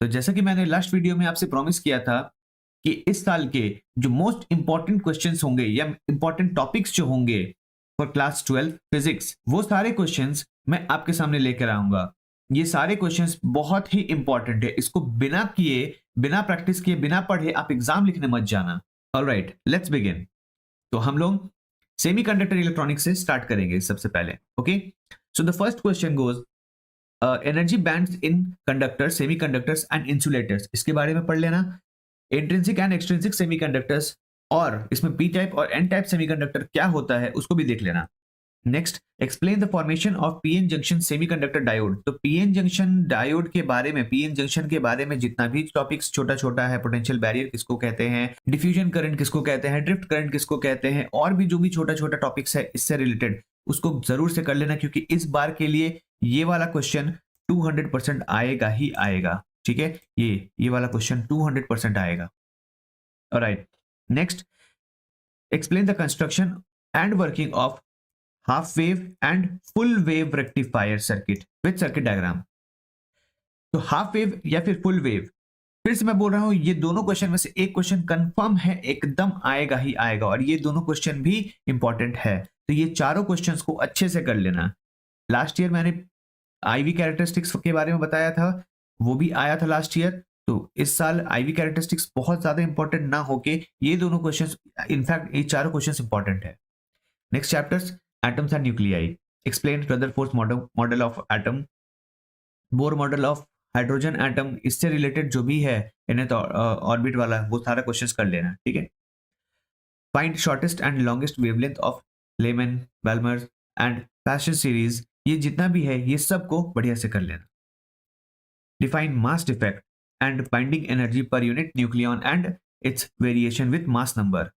तो जैसा कि मैंने लास्ट वीडियो में आपसे प्रॉमिस किया था कि इस साल के जो मोस्ट इंपॉर्टेंट क्वेश्चंस होंगे या इंपॉर्टेंट टॉपिक्स जो होंगे फॉर क्लास 12 फिजिक्स, वो सारे क्वेश्चंस मैं आपके सामने लेकर आऊंगा। ये सारे क्वेश्चंस बहुत ही इंपॉर्टेंट है, इसको बिना किए, बिना प्रैक्टिस किए, बिना पढ़े आप एग्जाम लिखने मत जाना। Alright, let's begin. तो हम लोग सेमीकंडक्टर इलेक्ट्रॉनिक्स से स्टार्ट करेंगे सबसे पहले। Okay, so the first question goes energy bands in conductors, semiconductors and insulators, इसके बारे में पढ़ लेना। इंट्रिंसिक एंड एक्सट्रिंसिक सेमीकंडक्टर्स, और इसमें पी टाइप और एन टाइप सेमीकंडक्टर क्या होता है उसको भी देख लेना। Next, explain the formation of PN junction semiconductor diode. तो पीएन जंक्शन डायोड के बारे में, पीएन जंक्शन के बारे में जितना भी टॉपिक्स छोटा छोटा है, पोटेंशियल बैरियर किसको कहते हैं, डिफ्यूजन करंट किसको कहते हैं, ड्रिफ्ट करंट किसको कहते हैं, और भी जो भी छोटा छोटा टॉपिक्स है इससे रिलेटेड, उसको जरूर से कर लेना, क्योंकि इस बार के लिए ये वाला क्वेश्चन 200% आएगा ही आएगा। ठीक है, ये वाला क्वेश्चन 200% आएगा। Alright, next, explain the construction and working of half wave and full wave rectifier circuit with circuit diagram. तो हाफ वेव या फिर फुल वेव, फिर से मैं बोल रहा हूं, ये दोनों क्वेश्चन में से एक क्वेश्चन कंफर्म है, एकदम आएगा ही आएगा, और ये दोनों क्वेश्चन भी इंपॉर्टेंट है। तो ये चारों क्वेश्चंस को अच्छे से कर लेना। लास्ट ईयर मैंने आईवी कैरेक्टरिस्टिक्स के बारे में बताया था, वो भी आया था लास्ट ईयर। तो इस साल आईवी कैरेक्टरिस्टिक्स बहुत ज्यादा इंपॉर्टेंट ना होके ये दोनों क्वेश्चंस, इनफैक्ट ये चारों क्वेश्चंस इंपॉर्टेंट है। Next chapters, atoms and nuclei, explain Rutherford model of atom, Bohr model of hydrogen atom, इससे रिलेटेड जो भी है nth ऑर्बिट वाला, वो सारा क्वेश्चंस कर लेना। ठीक है, find shortest and longest wavelength of Lyman, Balmer and Paschen series, ये जितना भी है ये सबको बढ़िया से कर लेना। Define mass defect and binding energy per unit nucleon and it's variation with mass number.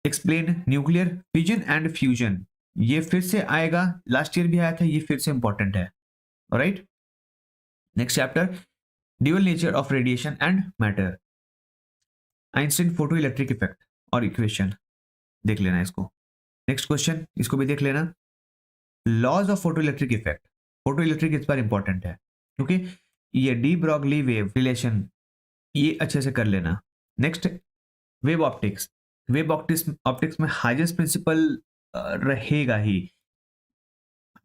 Explain nuclear fission and fusion, ये फिर से आएगा, लास्ट ईयर भी आया था, ये फिर से इंपॉर्टेंट है। Alright, next chapter, dual nature of radiation and matter, Einstein photo electric effect और इक्वेशन, देख लेना इसको। नेक्स्ट क्वेश्चन, इसको भी देख लेना, laws of photo electric effect. Photo electric इस बार इंपॉर्टेंट है, क्योंकि ये डी ब्रॉगली वेव रिलेशन, ये अच्छे से कर लेना। Next, wave optics, wave optics में हाइजेंस प्रिंसिपल रहेगा ही।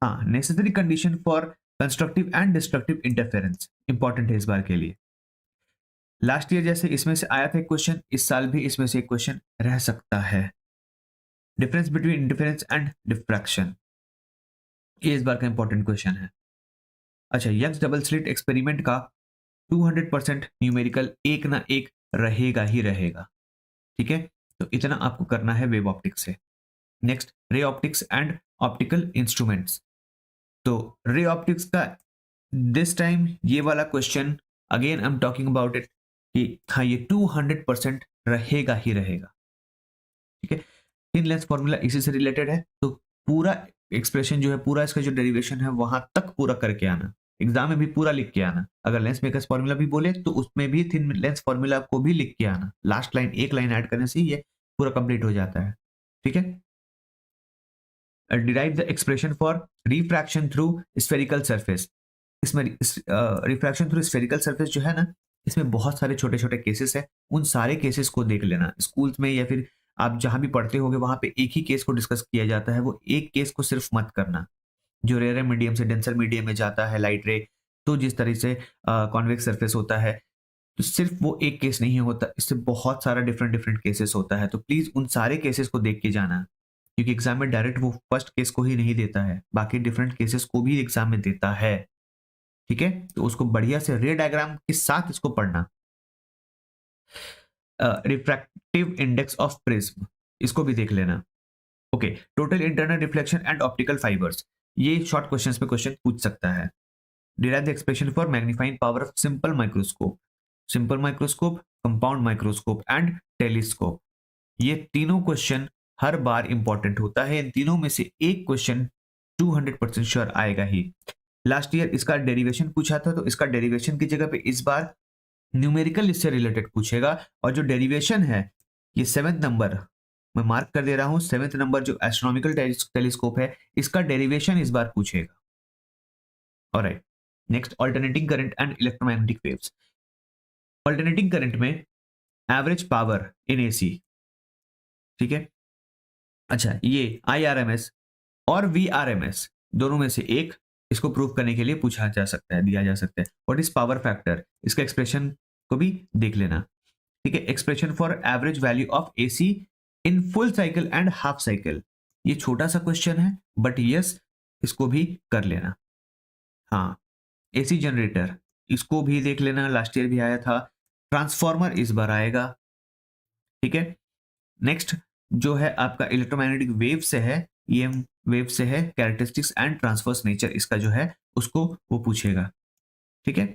हाँ, necessary condition for constructive and destructive interference important है इस बार के लिए। लास्ट ईयर जैसे इसमें से आया था एक क्वेश्चन, इस साल भी इसमें से एक क्वेश्चन रह सकता है। Difference between interference and diffraction, ये इस बार का इंपॉर्टेंट क्वेश्चन है। अच्छा, यंग्स डबल स्लिट एक्सपेरिमेंट का 200% न्यूमेरिकल एक ना एक रहेगा ही रहेगा। ठीक है, तो इतना आपको करना है वेव ऑप्टिक्स से। Next, ray optics and optical instruments. तो रे ऑप्टिक्स का दिस टाइम ये वाला question, again I am talking about it, कि हाँ ये 200% रहेगा ही रहेगा। ठीक है, थिन लेंस फॉर्मूला इसी से रिलेटेड है, तो पूरा एक्सप्रेशन जो है, पूरा इसका जो डेरिवेशन है वहां तक पूरा करके आना, एग्जाम में भी पूरा लिख के आना। अगर लेंस मेकर्स फॉर्मूला भी बोले तो उसमें भी थिन लेंस फॉर्मूला को भी लिख के आना। लास्ट लाइन, एक लाइन ऐड करने से ये पूरा कंप्लीट हो जाता है। ठीक है, derive the expression for refraction through spherical surface. इसमें रिफ्रैक्शन थ्रू स्फेरिकल सरफेस जो है ना, इसमें बहुत सारे छोटे छोटे केसेस है, उन सारे केसेस को देख लेना। स्कूल्स में या फिर आप जहां भी पढ़ते होगे वहां पे एक ही केस को डिस्कस किया जाता है, वो एक केस को सिर्फ मत करना। जो रेयर मीडियम से डेंसर मीडियम में जाता है लाइट रे, तो जिस तरह से कॉन्वेक्स सरफेस होता है, तो सिर्फ वो एक केस नहीं होता, इससे बहुत सारा डिफरेंट डिफरेंट केसेस होता है। तो प्लीज उन सारे केसेस को देख के जाना, क्योंकि एग्जाम में डायरेक्ट वो फर्स्ट केस को ही नहीं देता है, बाकी डिफरेंट केसेस को भी एग्जाम में देता है। ठीक है, तो उसको बढ़िया से रे डायग्राम के साथ इसको पढ़ना। रिफ्रैक्टिव इंडेक्स ऑफ प्रिज्म, इसको भी देख लेना। Okay, total internal reflection and optical fibres, ये शॉर्ट क्वेश्चंस पे क्वेश्चन पूछ सकता है। Derive the expression for magnifying power of simple microscope, simple microscope, compound microscope and telescope, ये तीनों क्वेश्चन हर बार इंपॉर्टेंट होता है। इन तीनों में से एक क्वेश्चन 200% श्योर आएगा ही। लास्ट ईयर इसका डेरिवेशन पूछा था, तो इसका डेरिवेशन की जगह पे इस बार न्यूमेरिकल इससे रिलेटेड पूछेगा। और जो डेरिवेशन है, ये 7th नंबर मैं मार्क कर दे रहा हूं, 7th नंबर जो एस्ट्रोनॉमिकल टेलीस्कोप है, इसका डेरिवेशन इस बार पूछेगा। Alright, next alternating current and electromagnetic waves. Alternating current में एवरेज पावर इन एसी, ठीक है। अच्छा, ये IRMS और VRMS दोनों में से एक इसको प्रूव करने के लिए पूछा जा सकता है, दिया जा सकता है। व्हाट इज पावर फैक्टर, इसका एक्सप्रेशन को भी देख लेना, ठीक है। Expression for average value of AC in full cycle and half cycle, ये छोटा सा क्वेश्चन है बट यस इसको भी कर लेना। हाँ, AC जनरेटर इसको भी देख लेना, लास्ट ईयर भी आया था। ट्रांसफॉर्मर इस बार आएगा, ठीक है। नेक्स्ट जो है आपका इलेक्ट्रोमैग्नेटिक वेव से है, EM वेव से है, कैरेक्टरिस्टिक्स एंड ट्रांसवर्स नेचर इसका जो है उसको वो पूछेगा, ठीक है।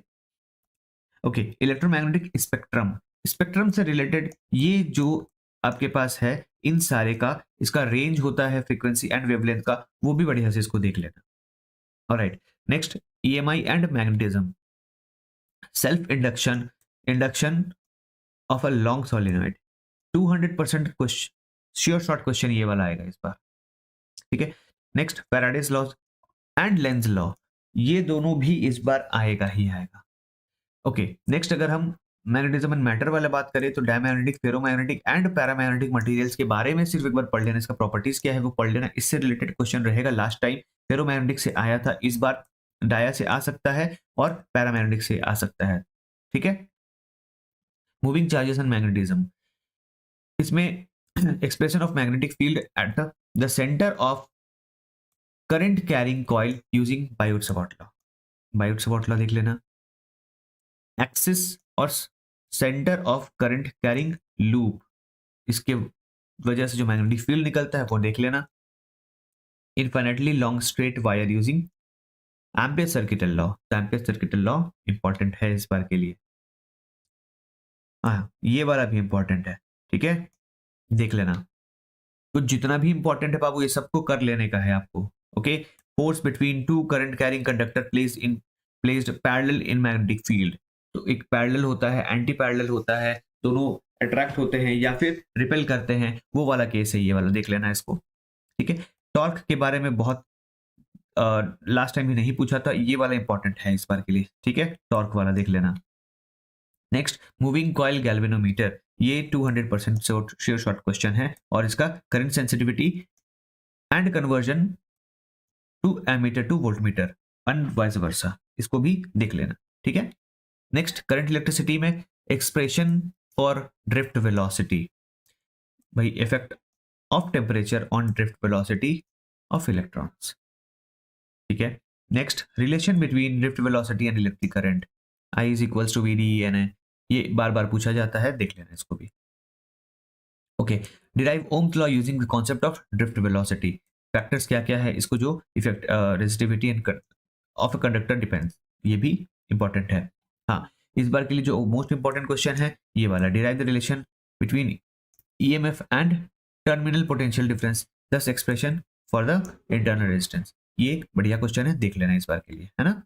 ओके, इलेक्ट्रोमैग्नेटिक स्पेक्ट्रम, स्पेक्ट्रम से रिलेटेड ये जो आपके पास है इन सारे का इसका रेंज होता है फ्रीक्वेंसी एंड वेवलेंथ का, वो भी बढ़िया से इसको देख लेना। Alright, next EMI and magnetism, self induction, induction of a long solenoid, 200% question, sure short question ये वाला आएगा इस बार, ठीक है। Next Faraday's law and Lenz law, ये दोनों भी इस बार आएगा ही आएगा। ओके, नेक्स्ट अगर हम मैग्नेटिज्म एंड मैटर वाला बात करें तो diamagnetic, ferromagnetic and paramagnetic materials के बारे में सिर्फ एक बार पढ़ लेना, इसका प्रॉपर्टीज क्या है वो पढ़ लेना, इससे रिलेटेड क्वेश्चन रहेगा। लास्ट टाइम फेरोमैग्नेटिक से आया था, इस बार डाया से आ सकता है और पैरामैग्नेटिक से आ सकता है, ठीक है। मूविंग चार्जेस एंड मैग्नेटिज्म, इसमें expression of magnetic field at the centre of current carrying coil using Biot-Savart law, Biot-Savart law देख लेना। एक्सिस और centre of current carrying loop, इसके वजह से जो मैग्नेटिक फील्ड निकलता है वो देख लेना। Infinitely long straight wire using ampere circuital law, तो एम्पियर सर्किटल लॉ इंपॉर्टेंट है इस बार के लिए। हाँ, ये वाला भी इंपॉर्टेंट है, ठीक है, देख लेना। तो जितना भी इंपॉर्टेंट है बाबू ये सबको कर लेने का है आपको। Okay, force between two current carrying conductor placed parallel in magnetic field, तो एक पैरेलल होता है, एंटी पैरेलल होता है, दोनों अट्रैक्ट होते हैं या फिर रिपेल करते हैं, वो वाला केस है ये वाला, देख लेना इसको, ठीक है। टॉर्क के बारे में बहुत लास्ट टाइम भी नहीं पूछा था, ये वाला इंपॉर्टेंट है इस बार के लिए, ठीक है, टॉर्क वाला देख लेना। नेक्स्ट मूविंग कॉइल गैल्वेनोमीटर, ये 200% श्योर शॉर्ट क्वेश्चन है और इसका current sensitivity and conversion to ammeter to voltmeter and vice versa, इसको भी देख लेना, ठीक है। नेक्स्ट करंट इलेक्ट्रिसिटी में एक्सप्रेशन फॉर ड्रिफ्ट वेलोसिटी, भाई effect of temperature on drift velocity of electrons, ठीक है। Next relation between drift velocity and electric current, I is equals to VDE, ये बार बार पूछा जाता है, देख लेना इसको भी। Okay, derive Ohm's law using the concept of drift velocity, factors क्या क्या है इसको जो effect resistivity end of a conductor depends, ये भी इंपॉर्टेंट है। हाँ, इस बार के लिए जो मोस्ट इंपॉर्टेंट क्वेश्चन है ये वाला, derive the relation between EMF and terminal potential difference, thus expression for the internal resistance, ये एक बढ़िया क्वेश्चन है, देख लेना इस बार के लिए, है ना।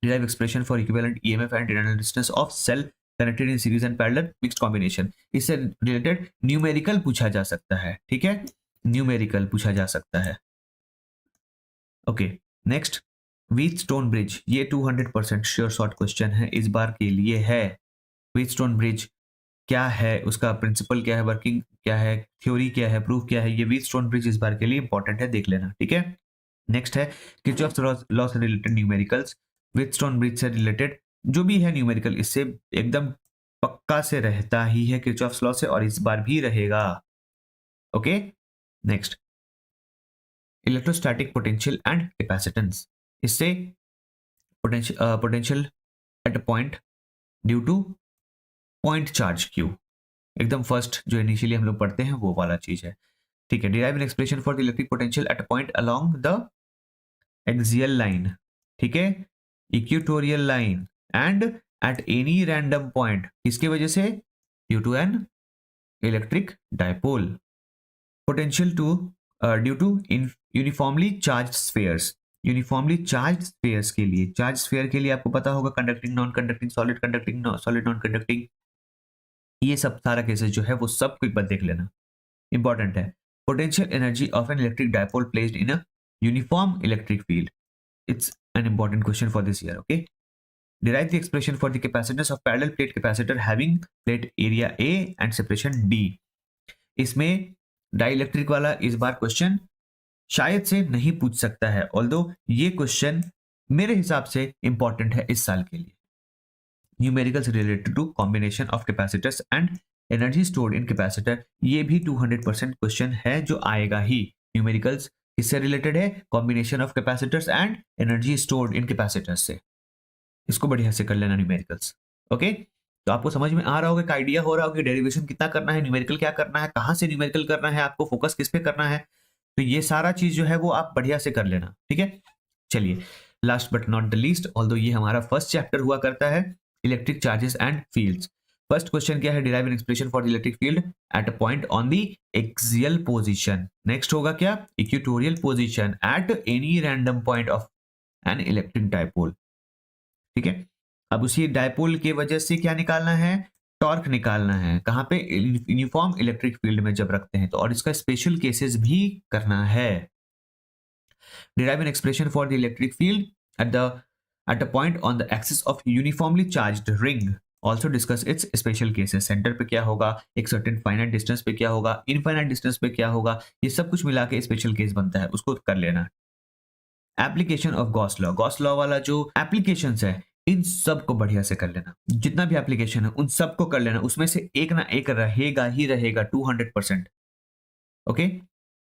derive expression for equivalent EMF and internal resistance of cell connected in series and parallel mixed combination, इससे रिलेटेड न्यूमेरिकल पूछा जा सकता है, ठीक है, न्यूमेरिकल पूछा जा सकता है। ओके, नेक्स्ट व्हीटस्टोन ब्रिज, ये 200% श्योर शॉर्ट क्वेश्चन है इस बार के लिए है। व्हीटस्टोन ब्रिज क्या है, उसका प्रिंसिपल क्या है, वर्किंग क्या है, थ्योरी क्या है, प्रूफ क्या है, ये व्हीटस्टोन ब्रिज इस बार के लिए इंपॉर्टेंट है, देख लेना, ठीक है। नेक्स्ट है किरचॉफ्स लॉ से रिलेटेड न्यूमेरिकल्स, व्हीटस्टोन ब्रिज से रिलेटेड जो भी है न्यूमेरिकल इससे एकदम पक्का से रहता ही है किरचॉफ्स लॉ से, और इस बार भी रहेगा। Okay, next electrostatic potential and capacitance, इससे potential at a point due to point charge Q, एकदम फर्स्ट जो इनिशियली हम लोग पढ़ते हैं वो वाला चीज है, ठीक है। Derive an expression for the electric potential at a point along the axial line, ठीक है, equatorial line and at any random point, किसकी वजह से, due to an electric dipole, potential two due to uniformly charge spheres, uniformly charge spheres के लिए, charge sphere के लिए आपको पता होगा conducting, non conducting, solid conducting, solid non conducting, ये सब सारा केसेस जो है वो सब को एक बार देख लेना, इंपॉर्टेंट है। Potential energy of N electric dipole placed in a uniform electric field, it's an important question for this year. Okay, derive the expression for the capacitance of parallel plate capacitor having plate area A and separation D. इसमें dielectric वाला इस बार question शायद से नहीं पूछ सकता है, although ये क्वेश्चन मेरे हिसाब से इंपॉर्टेंट है इस साल के लिए. Numericals related to combination of capacitors and energy stored in capacitor, ये भी 200% क्वेश्चन है जो आएगा ही. न्यूमेरिकल्स किससे रिलेटेड है? Combination of capacitors and energy stored in capacitors से. इसको बढ़िया से कर लेना न्यूमेरिकल्स. ओके, तो आपको समझ में आ रहा होगा, एक आइडिया हो रहा होगा कि डेरिवेशन कितना करना है, न्यूमेरिकल क्या करना है, कहां से न्यूमेरिकल करना है, आपको फोकस किस पे करना है. तो ये सारा चीज जो है वो आप बढ़िया से कर लेना. ठीक है, चलिए last but not the least, although ये हमारा फर्स्ट चैप्टर हुआ करता है, electric charges and fields. First question क्या है? Derive an expression for the electric field at a point on the axial position. Next होगा क्या? Equatorial position eight any random point of N electric dipole. ठीक है, अब उसी dipole की वजह से क्या निकालना है? टॉर्क निकालना है. कहां पे? यूनिफॉर्म इलेक्ट्रिक फील्ड में जब रखते हैं तो, और इसका स्पेशल केसेस भी करना है. Derive an expression for the electric field at a point on the axis of uniformly charged ring. Also discuss its special cases. Centre पे क्या होगा, एक सर्टेन फाइनाइट डिस्टेंस पे क्या होगा, इनफाइनाइट डिस्टेंस पे क्या होगा, ये सब कुछ मिला के स्पेशल केस बनता है, उसको कर लेना. Application of Gauss law. Gauss law वाला जो एप्लीकेशंस है इन सब को बढ़िया से कर लेना. जितना भी एप्लीकेशन है उन सब को कर लेना, उसमें से एक ना एक रहेगा ही रहेगा 200%. Okay,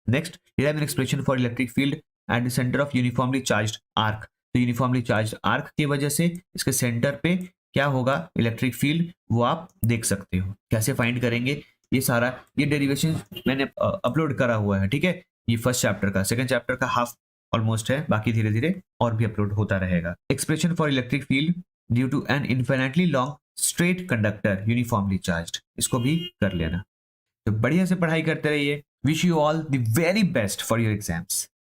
next, derive an expression for electric field at the centre of uniformly charged arc. तो यूनिफॉर्मली चार्ज आर्क की वजह से इसके सेंटर पे क्या होगा इलेक्ट्रिक फील्ड, वो आप देख सकते हो. कैसे फाइंड करेंगे ये सारा, ये डेरिवेशन मैंने अपलोड करा हुआ है. ठीक है, ये फर्स्ट चैप्टर का, सेकंड चैप्टर का हाफ ऑलमोस्ट है, बाकी धीरे धीरे और भी अपलोड होता रहेगा. Expression for electric field due to an infinitely long straight conductor uniformly charged, इसको भी कर लेना. तो बढ़िया से पढ़ाई करते रहिए. Wish you all the very best for your exams.